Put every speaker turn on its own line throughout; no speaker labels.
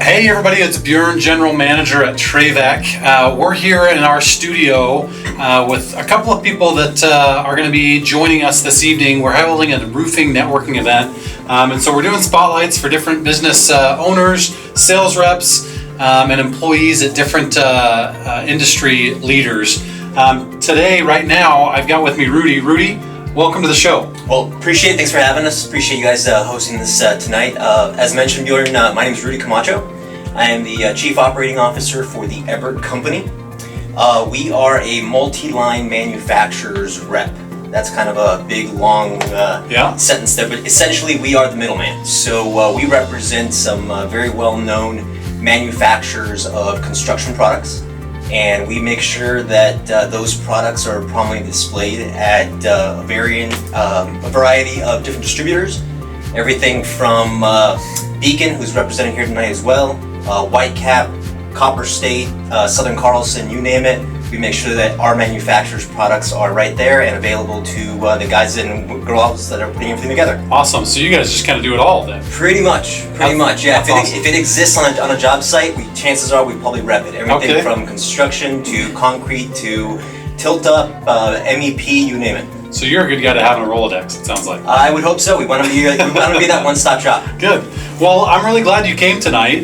Hey everybody, it's Bjorn, General Manager at TraVek. We're here in our studio with a couple of people that are going to be joining us this evening. We're holding a roofing networking event, and so we're doing spotlights for different business owners, sales reps, and employees at different industry leaders. Today, right now, I've got with me Rudy. Rudy, welcome to the show.
Well, appreciate it. Thanks for having us. Appreciate you guys hosting this tonight. As mentioned, Bjorn, my name is Rudy Camacho. I am the Chief Operating Officer for the TraVek Company. We are a multi-line manufacturer's rep. That's kind of a big, long sentence there, but essentially we are the middleman. So we represent some very well-known manufacturers of construction products, and we make sure that those products are prominently displayed at a variety of different distributors. Everything from Beacon, who's represented here tonight as well, Whitecap, Copper State, Southern Carlson, you name it. We make sure that our manufacturers' products are right there and available to the guys and girls that are putting everything together.
Awesome. So you guys just kind of do it all then?
Pretty much. Yeah. If it exists on a job site, chances are we probably rep it. Everything from construction to concrete to tilt up, MEP, you name it.
So you're a good guy to have in a Rolodex, it sounds like.
I would hope so. We want to be that one-stop shop.
Good. Well, I'm really glad you came tonight.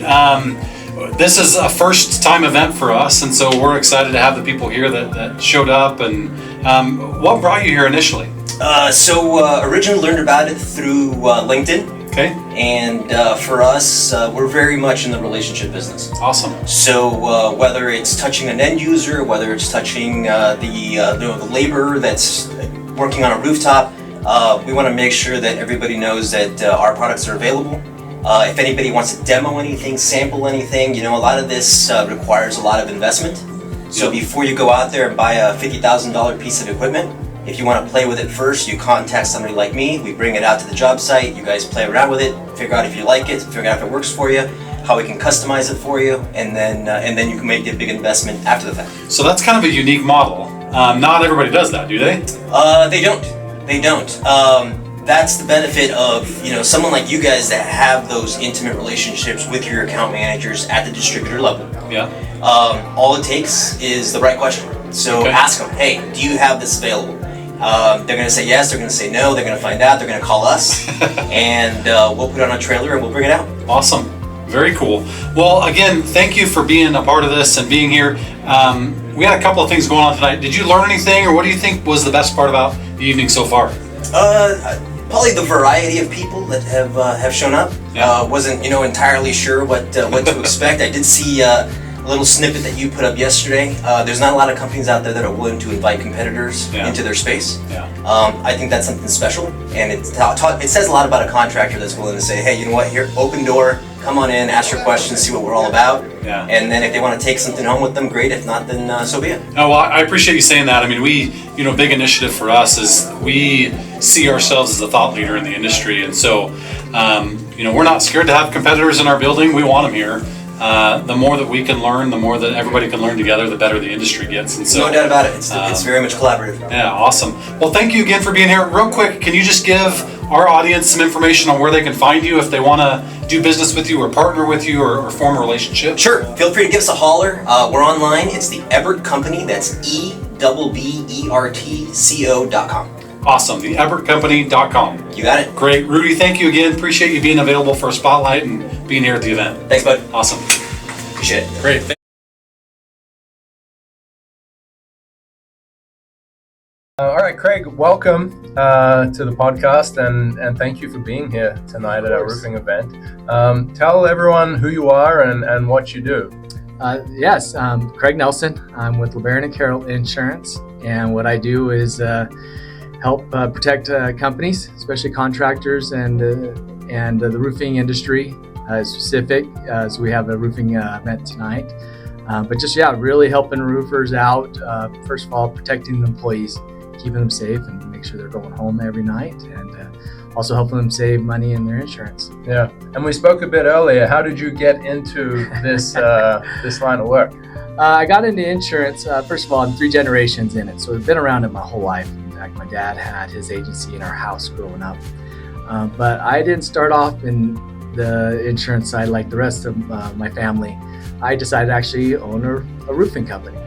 This is a first-time event for us, and so we're excited to have the people here that showed up. And what brought you here initially?
Originally learned about it through LinkedIn.
Okay.
And for us, we're very much in the relationship business.
Awesome.
So whether it's touching an end user, whether it's touching the labor that's working on a rooftop, we want to make sure that everybody knows that our products are available. If anybody wants to demo anything, sample anything, a lot of this requires a lot of investment. So before you go out there and buy a $50,000 piece of equipment, if you want to play with it first, you contact somebody like me. We bring it out to the job site. You guys play around with it, figure out if you like it, figure out if it works for you, how we can customize it for you, and then you can make a big investment after the fact.
So that's kind of a unique model. Not everybody does that, do they?
They don't. That's the benefit of someone like you guys that have those intimate relationships with your account managers at the distributor level.
Yeah.
All it takes is the right question. So ask them, hey, do you have this available? They're going to say yes, they're going to say no, they're going to find out, they're going to call us, and we'll put it on a trailer and we'll bring it out.
Awesome. Very cool. Well, again, thank you for being a part of this and being here. We had a couple of things going on tonight. Did you learn anything, or what do you think was the best part about the evening so far?
Probably the variety of people that have shown up. Wasn't entirely sure what to expect. I did see a little snippet that you put up yesterday. There's not a lot of companies out there that are willing to invite competitors into their space. I think that's something special, and it says a lot about a contractor that's willing to say, hey, you know what, here, open door, come on in, ask your questions, see what we're all about, and then if they want to take something home with them, great. If not, then so be it.
Oh, well, I appreciate you saying that. I mean, big initiative for us is we see ourselves as a thought leader in the industry, and so we're not scared to have competitors in our building. We want them here. The more that we can learn, the more that everybody can learn together, the better the industry gets. And so,
no doubt about it. It's very much collaborative.
Yeah, awesome. Well, thank you again for being here. Real quick, can you just give our audience some information on where they can find you if they want to do business with you or partner with you or form a relationship?
Sure. Feel free to give us a holler. We're online. It's the TraVek Company. That's EBBERTCO.com.
Awesome. The TraVekCompany.com.
You got it.
Great. Rudy, thank you again. Appreciate you being available for a spotlight and being here at the event.
Thanks, bud.
Awesome.
Appreciate it.
Great.
All right, Craig, welcome to the podcast, and thank you for being here tonight at our roofing event. Tell everyone who you are and what you do.
Yes, Craig Nelson. I'm with LeBaron & Carroll Insurance, and what I do is help protect companies, especially contractors and the roofing industry specific. So we have a roofing event tonight. But just, really helping roofers out. First of all, protecting the employees, keeping them safe and make sure they're going home every night, and also helping them save money in their insurance.
Yeah, and we spoke a bit earlier. How did you get into this this line of work?
I got into insurance, first of all, I'm 3 generations in it, so I've been around it my whole life. In fact, my dad had his agency in our house growing up. But I didn't start off in the insurance side like the rest of my family, I decided to actually own a roofing company.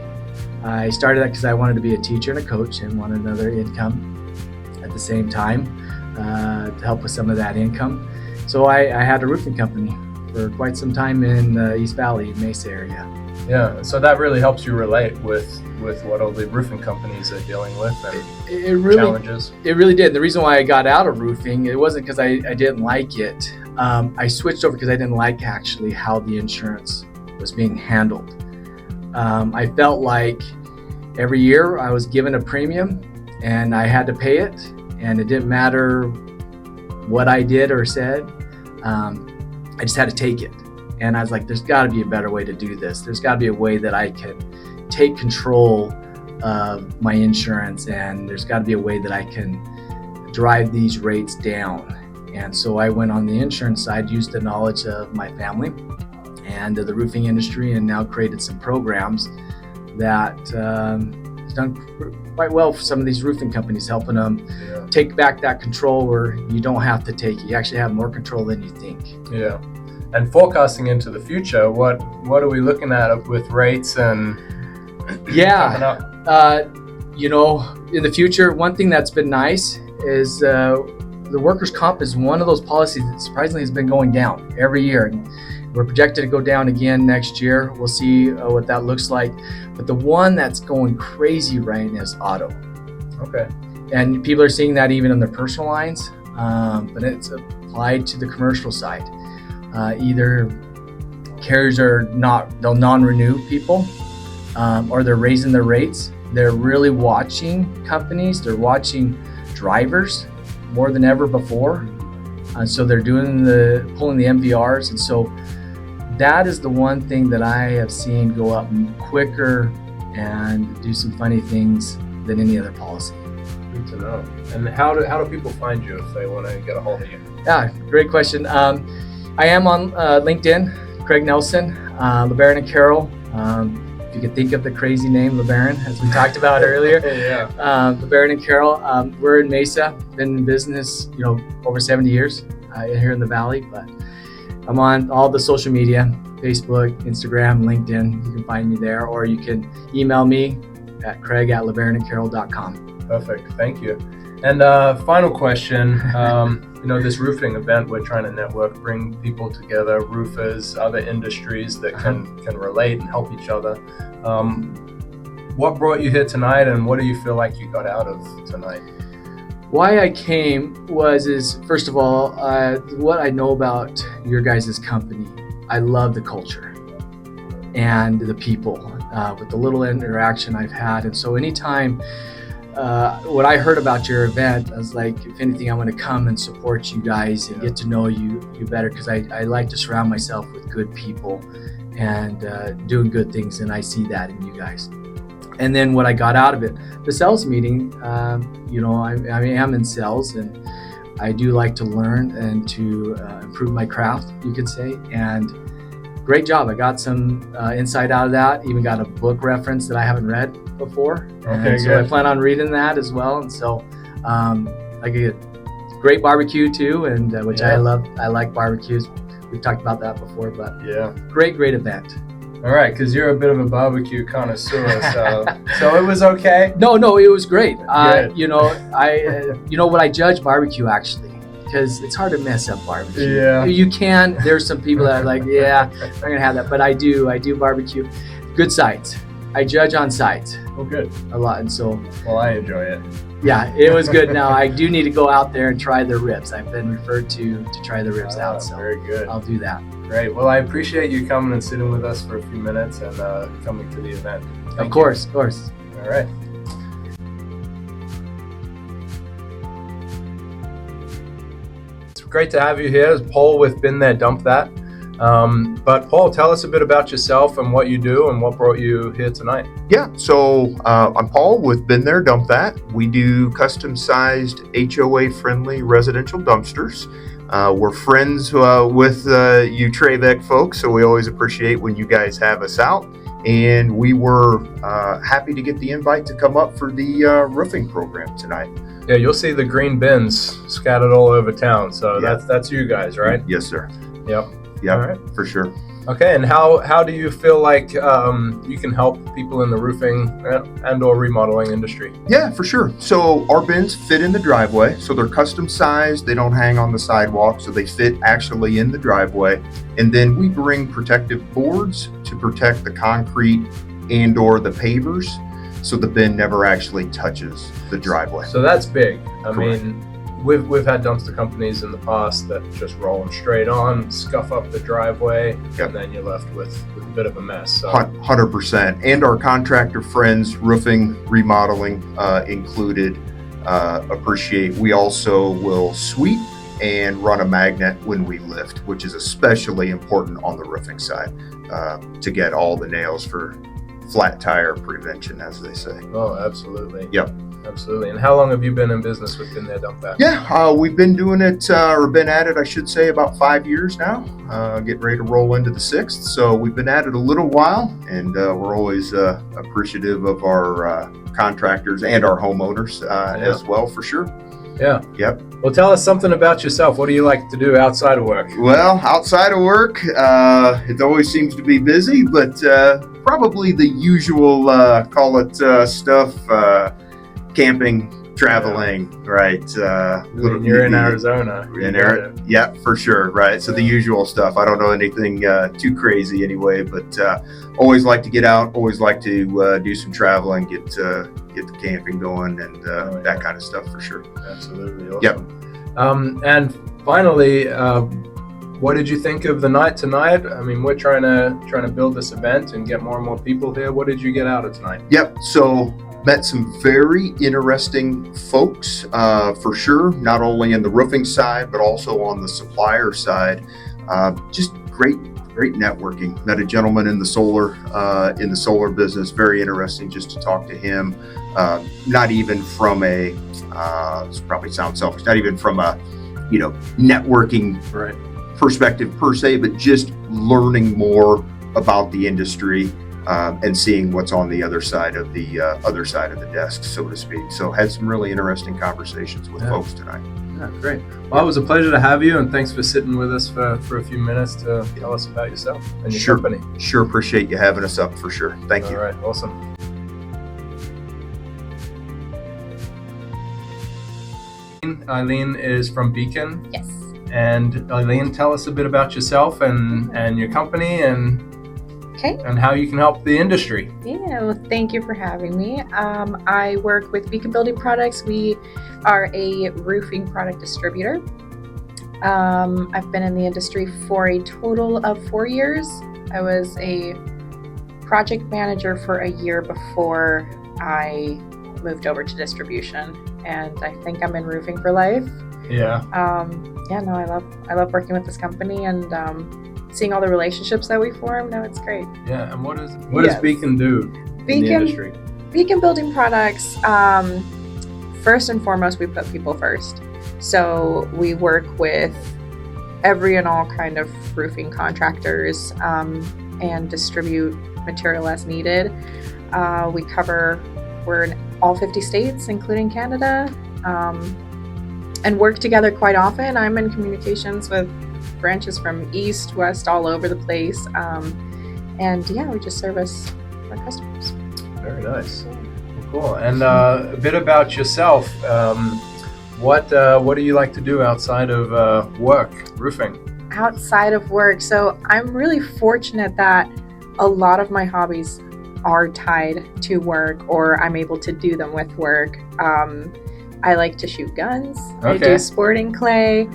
I started that because I wanted to be a teacher and a coach and wanted another income at the same time to help with some of that income. So I had a roofing company for quite some time in the East Valley, Mesa area.
Yeah, so that really helps you relate with what all the roofing companies are dealing with and
It really,
challenges.
It really did. The reason why I got out of roofing, it wasn't because I didn't like it. I switched over because I didn't like actually how the insurance was being handled. I felt like every year I was given a premium and I had to pay it, and it didn't matter what I did or said. I just had to take it. And I was like, there's got to be a better way to do this. There's got to be a way that I can take control of my insurance, and there's got to be a way that I can drive these rates down. And so I went on the insurance side, used the knowledge of my family and the roofing industry, and now created some programs that done quite well for some of these roofing companies, helping them take back that control where you don't have to take it. You actually have more control than you think.
Yeah. And forecasting into the future, what are we looking at with rates and coming up?
In the future, one thing that's been nice is the workers' comp is one of those policies that surprisingly has been going down every year. And we're projected to go down again next year. We'll see what that looks like. But the one that's going crazy right now is auto.
Okay.
And people are seeing that even in their personal lines, but it's applied to the commercial side. Either carriers they'll non-renew people, or they're raising their rates. They're really watching companies. They're watching drivers more than ever before. So they're pulling the MVRs. And so that is the one thing that I have seen go up quicker and do some funny things than any other policy.
Good to know. And how do people find you if they want to get a hold of you?
Yeah, great question. I am on LinkedIn, Craig Nelson, LeBaron and Carroll. If you could think of the crazy name, LeBaron, as we talked about earlier.
Yeah.
LeBaron and Carroll. We're in Mesa, been in business, over 70 years here in the Valley. But I'm on all the social media, Facebook, Instagram, LinkedIn. You can find me there, or you can email me at craig@lebaronandcarroll.com.
Perfect. Thank you. And final question. This roofing event, we're trying to network, bring people together, roofers, other industries that can relate and help each other. What brought you here tonight, and what do you feel like you got out of tonight?
Why I came is first of all, what I know about your guys' company. I love the culture and the people, with the little interaction I've had. And so anytime when I heard about your event, I was like, if anything, I'm going to come and support you guys and get to know you better, because I like to surround myself with good people and doing good things, and I see that in you guys. And then what I got out of it, the sales meeting, I am in sales, and I do like to learn and to improve my craft, you could say. And great job. I got some insight out of that. Even got a book reference that I haven't read before.
Okay,
so
good.
I plan on reading that as well. And so I get great barbecue too, and which I love. I like barbecues. We've talked about that before, but
Yeah.
great event.
All right, because you're a bit of a barbecue connoisseur, so it was okay.
No, it was great.
Good.
What I judge barbecue actually, because it's hard to mess up barbecue.
Yeah.
You can. There's some people that are like, yeah, I'm not gonna have that, but I do barbecue. Good sides. I judge on sides
Well, good.
a lot, and so
Well, I enjoy it.
yeah, it was good. Now I do need to go out there and try the ribs. I've been referred to try the ribs out, so
Very good.
I'll do that.
Great. Well, I appreciate you coming and sitting with us for a few minutes and coming to the event.
Of course.
All right. It's great to have you here. It's Paul with Been There, Dump That. But Paul, tell us a bit about yourself and what you do and what brought you here tonight.
Yeah, so I'm Paul with Been There, Dump That. We do custom-sized HOA-friendly residential dumpsters. We're friends with you TraVek folks, so we always appreciate when you guys have us out. And we were happy to get the invite to come up for the roofing program tonight.
Yeah, you'll see the green bins scattered all over town. So
Yeah.
that's you guys, right?
Yes, sir.
Yep.
Yep,
All right.
for sure.
Okay, and how do you feel like you can help people in the roofing and or remodeling industry?
Yeah, for sure. So our bins fit in the driveway. So they're custom sized. They don't hang on the sidewalk. So they fit actually in the driveway. And then we bring protective boards to protect the concrete and or the pavers, so the bin never actually touches the driveway.
So that's big. I
Correct.
mean, we've had dumpster companies in the past that just roll them straight on, scuff up the driveway,
Yep.
and then you're left with a bit of a mess. So
100%. And our contractor friends, roofing remodeling included, appreciate. We also will sweep and run a magnet when we lift, which is especially important on the roofing side, to get all the nails for flat tire prevention, as they say.
oh, absolutely.
Yep.
Absolutely. And how long have you been in business with Been There, Dump That?
Yeah, we've been doing it, or been at it, I should say, about 5 years now. Getting ready to roll into the 6th. So we've been at it a little while, and we're always appreciative of our contractors and our homeowners as well, for sure.
Yeah.
Yep.
Well, tell us something about yourself. What do you like to do outside of work?
Well, outside of work, it always seems to be busy, but probably the usual, call it stuff, camping, traveling, right?
You're in Arizona.
Yeah, for sure, right? So the usual stuff. I don't know anything too crazy anyway, but always like to get out, always like to do some traveling, get the camping going, and that kind of stuff for sure.
Absolutely. Awesome.
Yep.
And finally, what did you think of the night tonight? I mean, we're trying to build this event and get more and more people here. What did you get out of tonight?
Yep. So met some very interesting folks, for sure, not only in the roofing side, but also on the supplier side. Just great networking. Met a gentleman in the solar business. Very interesting just to talk to him. Not even from a, this probably sounds selfish, not even from a, networking perspective per se, but just learning more about the industry. And seeing what's on the other side of the desk, so to speak. So had some really interesting conversations with folks tonight.
Yeah, great. Well, it was a pleasure to have you, and thanks for sitting with us for a few minutes to tell us about yourself and your company.
Sure, appreciate you having us up for sure. Thank you.
All right, awesome. Eileen is from Beacon.
Yes.
And Eileen, tell us a bit about yourself and your company and how you can help the industry.
Yeah, well, thank you for having me. I work with Beacon Building Products. We are a roofing product distributor. I've been in the industry for a total of 4 years. I was a project manager for a year before I moved over to distribution, and I think I'm in roofing for life.
Yeah.
I love working with this company and seeing all the relationships that we form. No, it's great.
Yeah, and what does Beacon do in the industry?
Beacon Building Products, first and foremost, we put people first. So we work with every and all kind of roofing contractors and distribute material as needed. We're in all 50 states, including Canada, and work together quite often. I'm in communications with branches from east, west, all over the place. We just service our customers.
Very nice. Cool. And a bit about yourself. What do you like to do outside of work, roofing?
Outside of work. So I'm really fortunate that a lot of my hobbies are tied to work, or I'm able to do them with work. I like to shoot guns.
Okay.
I do sporting clay,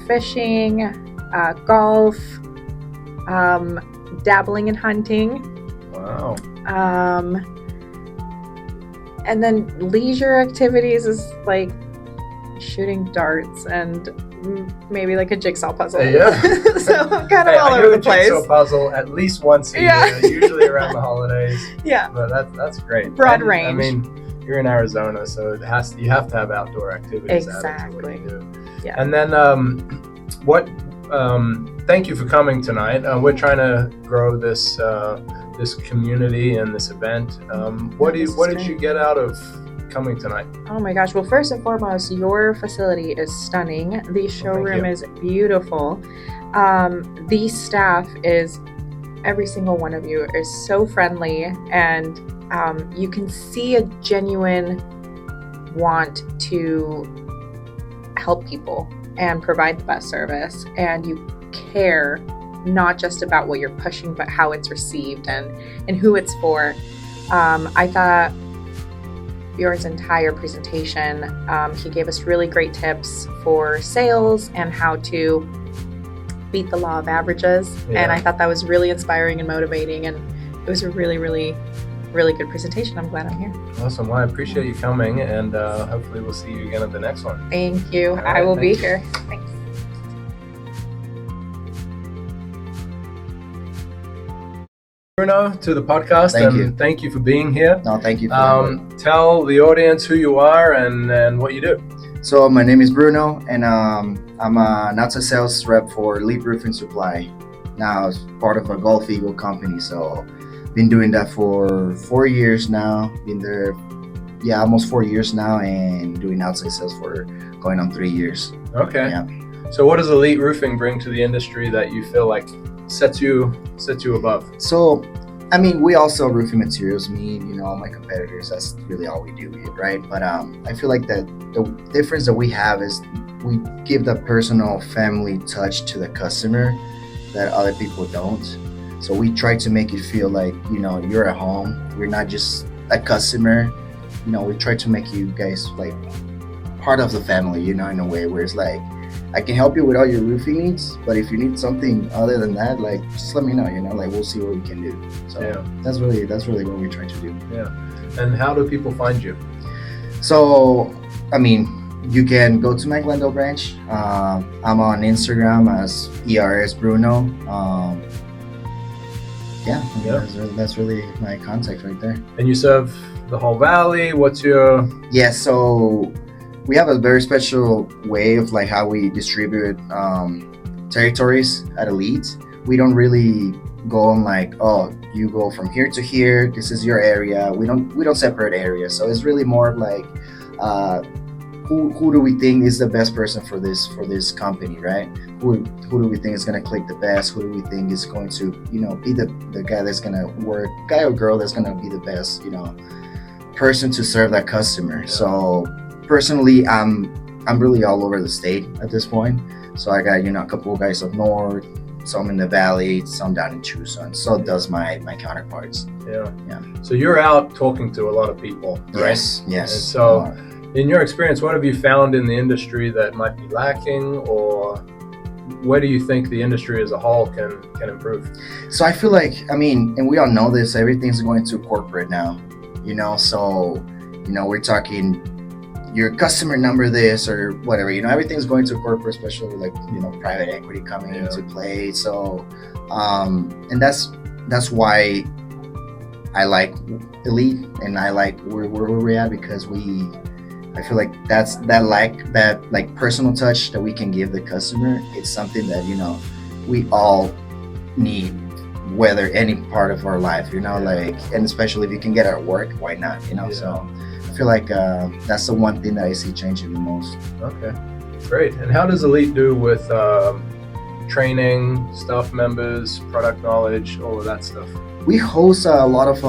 fishing, golf, dabbling in hunting.
Wow.
And then leisure activities is like shooting darts and maybe like a jigsaw puzzle.
Yeah.
So I'm kind of all over the place.
I do a jigsaw puzzle at least once a year, usually around the holidays.
Yeah.
But that's great.
Broad range.
I mean, you're in Arizona, so you have to have outdoor activities.
Exactly.
Added to what you do.
Yeah.
And then thank you for coming tonight. We're trying to grow this community and this event. What did you get out of coming tonight?
Oh my gosh. Well, first and foremost, your facility is stunning. The showroom
you.
is beautiful. The staff is, every single one of you is so friendly, and you can see a genuine want to help people and provide the best service, and you care not just about what you're pushing, but how it's received and who it's for. I thought Bjorn's entire presentation, he gave us really great tips for sales and how to beat the law of averages.
Yeah.
And I thought that was really inspiring and motivating, and it was a really, really, really good presentation. I'm glad I'm here.
Awesome. Well, I appreciate you coming, and hopefully we'll see you again at the next one.
Thank you.
All right,
I will be
thank you.
here. Thanks.
Bruno, to the podcast,
Thank
and
you.
thank you for being here.
No, thank you for
Tell the audience who you are and what you do.
So my name is Bruno, and I'm an outside sales rep for Leap Roofing Supply. Now it's part of a Gulf Eagle company, so been doing that for 4 years now. Been there, almost 4 years now, and doing outside sales for going on 3 years.
Okay.
Yeah.
So what does Elite Roofing bring to the industry that you feel like sets you above?
So, I mean, we all sell roofing materials. Me, all my competitors. That's really all we do, right? But I feel like that the difference that we have is we give the personal family touch to the customer that other people don't. So we try to make you feel like you're at home. We're not just a customer. We try to make you guys like part of the family. In a way where it's like, I can help you with all your roofing needs, but if you need something other than that, like just let me know. Like we'll see what we can do. So that's really what we're trying to do.
Yeah. And how do people find you?
So, I mean, you can go to my Glendale branch. I'm on Instagram as ERS Bruno. That's really my contact right there.
And you serve the whole valley. What's your?
Yeah, so we have a very special way of like how we distribute territories at Elite. We don't really go on like, oh, you go from here to here. This is your area. We don't separate areas. So it's really more like, who do we think is the best person for this company, right? Who do we think is gonna click the best? Who do we think is going to be the guy that's gonna work, guy or girl that's gonna be the best person to serve that customer.
Yeah.
So personally, I'm really all over the state at this point. So I got a couple of guys up north, some in the valley, some down in Tucson. So does my counterparts.
Yeah.
Yeah.
So you're out talking to a lot of people, right?
Yes.
And so, in your experience, what have you found in the industry that might be lacking, or where do you think the industry as a whole can improve?
So I feel like, and we all know this, everything's going to corporate now, so, we're talking your customer number this or whatever, everything's going to corporate, especially like, private equity coming into play. So, and that's why I like Elite and I like where we're at, because I feel like that personal touch that we can give the customer. It's something that we all need, whether any part of our life, and especially if you can get it at work, why not? So I feel like that's the one thing that I see changing the most.
Okay, great. And how does Elite do with training, staff members, product knowledge, all of that stuff?
We host a lot of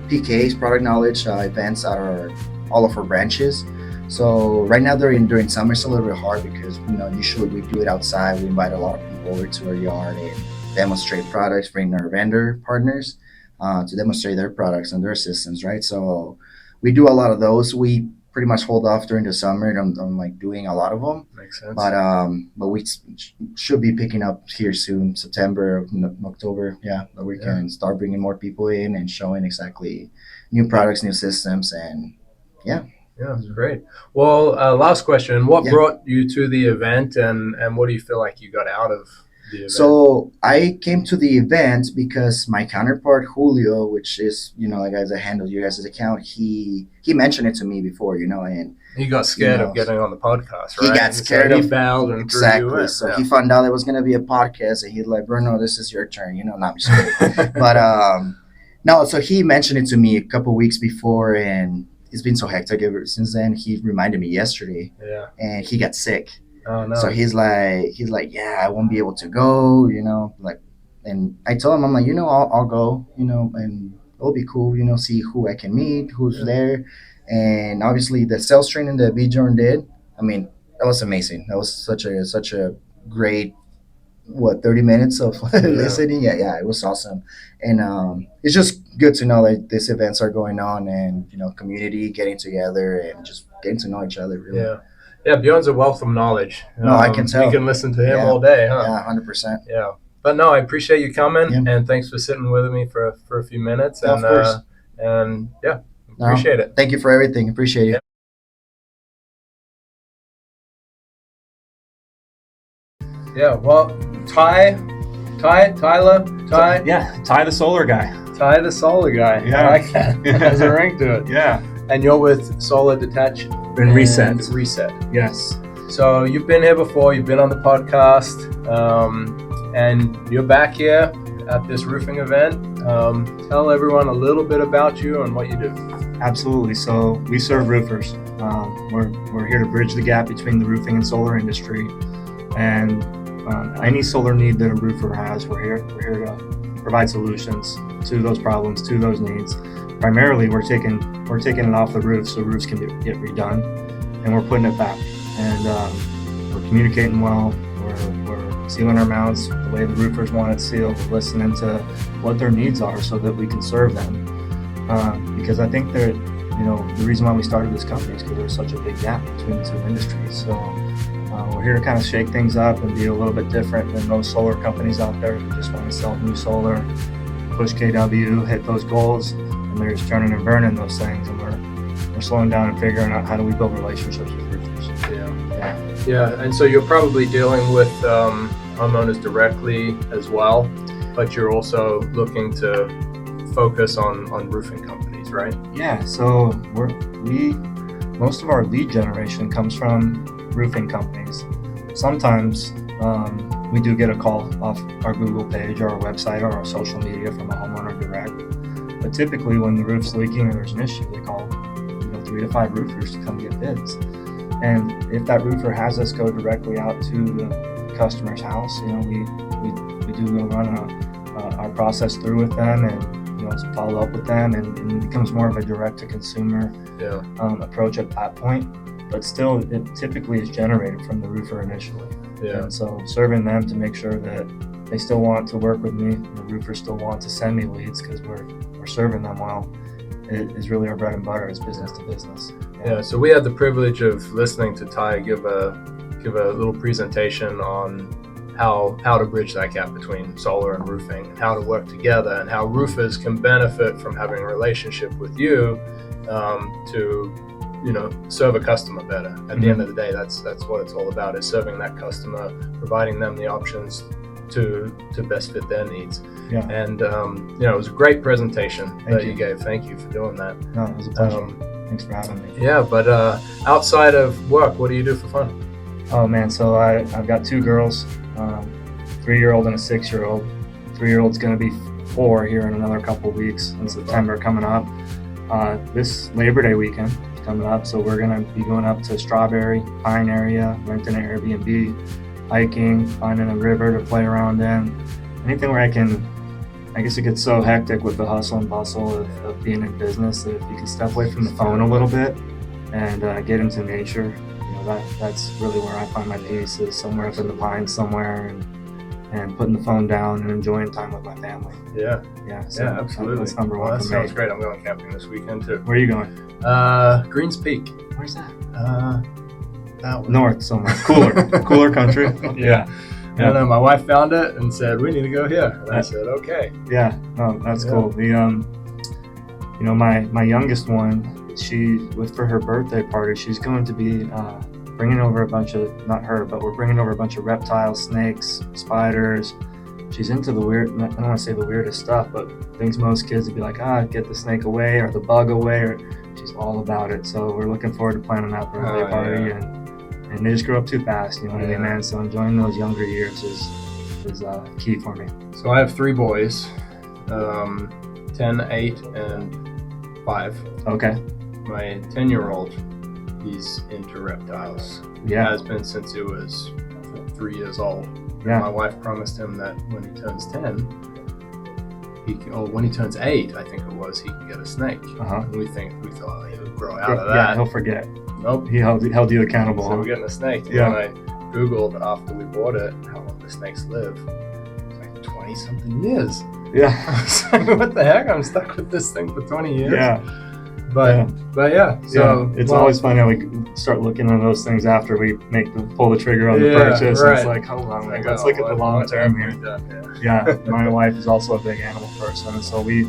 PKs, product knowledge events at all of our branches. So right now during summer it's a little bit hard because usually we do it outside. We invite a lot of people over to our yard and demonstrate products, bring our vendor partners to demonstrate their products and their systems, right? So we do a lot of those. We pretty much hold off during the summer on like doing a lot of them.
Makes sense.
But we should be picking up here soon, September, October, that we can start bringing more people in and showing exactly new products, new systems, and
Yeah, that's great. Well, last question. What brought you to the event, and what do you feel like you got out of the event?
So I came to the event because my counterpart, Julio, which is, the guy that handles your guys' account, he mentioned it to me before, and
he got scared of getting on the podcast, right?
He got scared
so
of
he bowed and
exactly.
threw you in.
So he found out there was going to be a podcast, and he's like, Bruno, this is your turn, not I'm just kidding. But no, so he mentioned it to me a couple weeks before, and it's been so hectic ever since then. He reminded me yesterday,
Yeah.
and he got sick.
Oh no.
So he's like, yeah, I won't be able to go, like, and I told him, I'm like, I'll go, and it'll be cool, see who I can meet, who's there. And obviously the sales training that Bjorn did, I mean, that was amazing. That was such a great, 30 minutes of listening. Yeah, it was awesome. And it's just good to know that these events are going on, and community getting together and just getting to know each other, really.
Yeah, Bjorn's a wealth of knowledge.
No, I can tell.
We can listen to him
Yeah.
all day, huh?
Yeah, 100%.
Yeah. But no, I appreciate you coming,
Yeah.
and thanks for sitting with me for a few minutes.
Yeah,
And
of course.
and yeah,
No,
appreciate it.
Thank you for everything. Appreciate it.
Yeah. Well, Tyler,
Yeah, Ty the solar guy.
Ty the solar guy.
Yeah.
I like that. There's a ring to it.
Yeah.
And you're with Solar Detach
And Reset.
Reset.
Yes.
So you've been here before. You've been on the podcast, and you're back here at this roofing event. Tell everyone a little bit about you and what you do.
Absolutely. So we serve roofers. We're here to bridge the gap between the roofing and solar industry, and any solar need that a roofer has, we're here to provide solutions to those problems, to those needs. Primarily, we're taking it off the roof so roofs can get redone, and we're putting it back. And we're communicating well. We're sealing our mounts the way the roofers want it sealed. We're listening to what their needs are so that we can serve them. Because I think that the reason why we started this company is because there's such a big gap between the two industries. So we're here to kind of shake things up and be a little bit different than most solar companies out there who just want to sell new solar, push KW, hit those goals, and they're just turning and burning those things. And we're slowing down and figuring out how do we build relationships with roofers.
Yeah. And so you're probably dealing with homeowners directly as well, but you're also looking to focus on roofing companies, right?
Yeah. So most of our lead generation comes from roofing companies. Sometimes we do get a call off our Google page or our website or our social media from a homeowner direct. But typically when the roof's leaking or there's an issue, they call 3 to 5 roofers to come get bids. And if that roofer has us go directly out to the customer's house, we do go run our process through with them and follow up with them, and it becomes more of a direct to consumer approach at that point. But still, it typically is generated from the roofer initially.
Yeah.
And so serving them to make sure that they still want to work with me, the roofers still want to send me leads because we're serving them well. It is really our bread and butter. It's business to business.
Yeah. So we had the privilege of listening to Ty give a little presentation on how to bridge that gap between solar and roofing, and how to work together, and how roofers can benefit from having a relationship with you to serve a customer better. At the end of the day, that's what it's all about, is serving that customer, providing them the options to best fit their needs.
Yeah.
And it was a great presentation that you gave. Thank you for doing that.
No, it was a pleasure. Thanks for having me.
Yeah, but outside of work, what do you do for fun?
Oh man, so I've got 2 girls, 3-year-old and a 6-year-old. 3-year-old's going to be 4 here in another couple of weeks in September coming up. This Labor Day weekend is coming up, so we're going to be going up to Strawberry, Pine area, renting an Airbnb, hiking, finding a river to play around in. Anything where I guess it gets so hectic with the hustle and bustle of being in business that if you can step away from the phone a little bit and get into nature, that's really where I find my peace, is somewhere up in the pines somewhere and putting the phone down and enjoying time with my family.
Yeah.
So
Absolutely.
That's number one
That
for
sounds
me.
great. I'm going camping this weekend too.
Where are you going?
Greens Peak.
Where's that?
That one.
North somewhere. Cooler country.
Yeah. And then my wife found it and said, we need to go here. And I said, okay.
Yeah, no, that's cool. The my youngest one, for her birthday party, she's going to be bringing over a bunch of, not her, but we're bringing over a bunch of reptiles, snakes, spiders. She's into the weird, I don't want to say the weirdest stuff, but things most kids would be like, get the snake away or the bug away. Or she's all about it. So we're looking forward to planning that birthday party. And they just grow up too fast, you know what I mean, man? So enjoying those younger years is key for me.
So I have 3 boys, 10, 8, and 5.
Okay.
my 10-year-old, he's into reptiles. He
Yeah.
has been since he was 3 years old.
Yeah.
My wife promised him that when he turns 10, when he turns 8, I think it was, he can get a snake.
Uh-huh.
And we thought he'll grow out of
Yeah,
that.
he'll forget.
Nope.
He held you accountable.
So we're getting a snake.
Yeah.
And I Googled after we bought it how long the snakes live. It's like 20 something years.
Yeah.
I was like, what the heck? I'm stuck with this thing for 20 years.
Yeah.
But yeah. So
it's always fun how we start looking at those things after we pull the trigger on the purchase.
Right.
And it's like, hold on, let's look at the long term here. Yeah, my wife is also a big animal person, and so we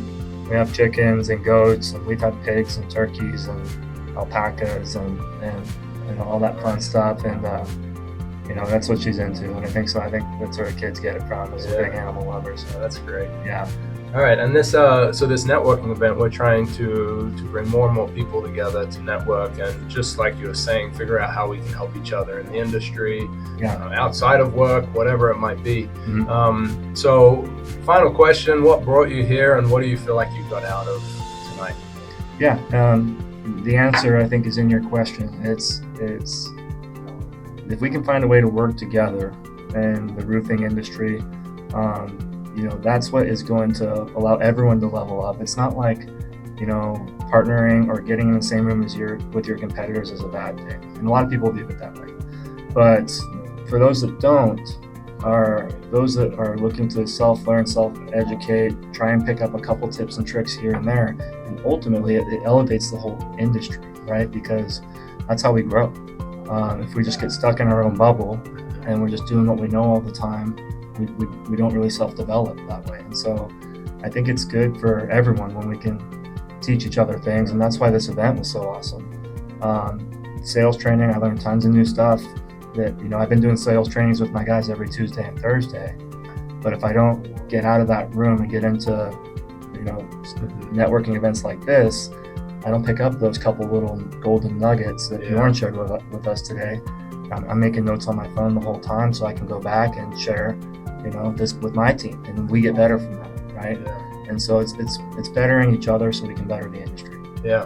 have chickens and goats, and we've had pigs and turkeys and alpacas and all that fun stuff, and that's what she's into, and I think that's where the kids get it from, is a big animal lovers.
So that's great.
Yeah.
All right, and this this networking event, we're trying to bring more and more people together to network, and just like you were saying, figure out how we can help each other in the industry, outside of work, whatever it might be.
Mm-hmm.
So, final question: what brought you here, and what do you feel like you got out of tonight?
Yeah, the answer I think is in your question. It's if we can find a way to work together in the roofing industry. That's what is going to allow everyone to level up. It's not like, partnering or getting in the same room with your competitors is a bad thing. And a lot of people view it that way. But for those that don't, are those that are looking to self-learn, self-educate, try and pick up a couple tips and tricks here and there. And ultimately, it elevates the whole industry, right? Because that's how we grow. If we just get stuck in our own bubble and we're just doing what we know all the time, we don't really self-develop that way. And so I think it's good for everyone when we can teach each other things, and that's why this event was so awesome. Sales training, I learned tons of new stuff that, I've been doing sales trainings with my guys every Tuesday and Thursday, but if I don't get out of that room and get into, networking events like this, I don't pick up those couple little golden nuggets that Bjorn shared with us today. I'm making notes on my phone the whole time so I can go back and share this with my team, and we get better from that, right? Yeah. And so it's bettering each other so we can better the industry.
Yeah,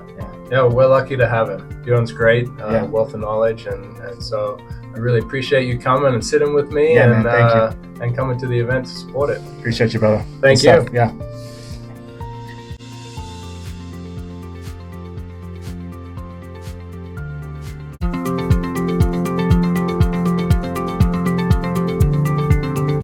we're lucky to have him. Bjorn's great, wealth of knowledge, and so I really appreciate you coming and sitting with me,
man, thank you.
And coming to the event to support it.
Appreciate you, brother.
Thank you.
Yeah.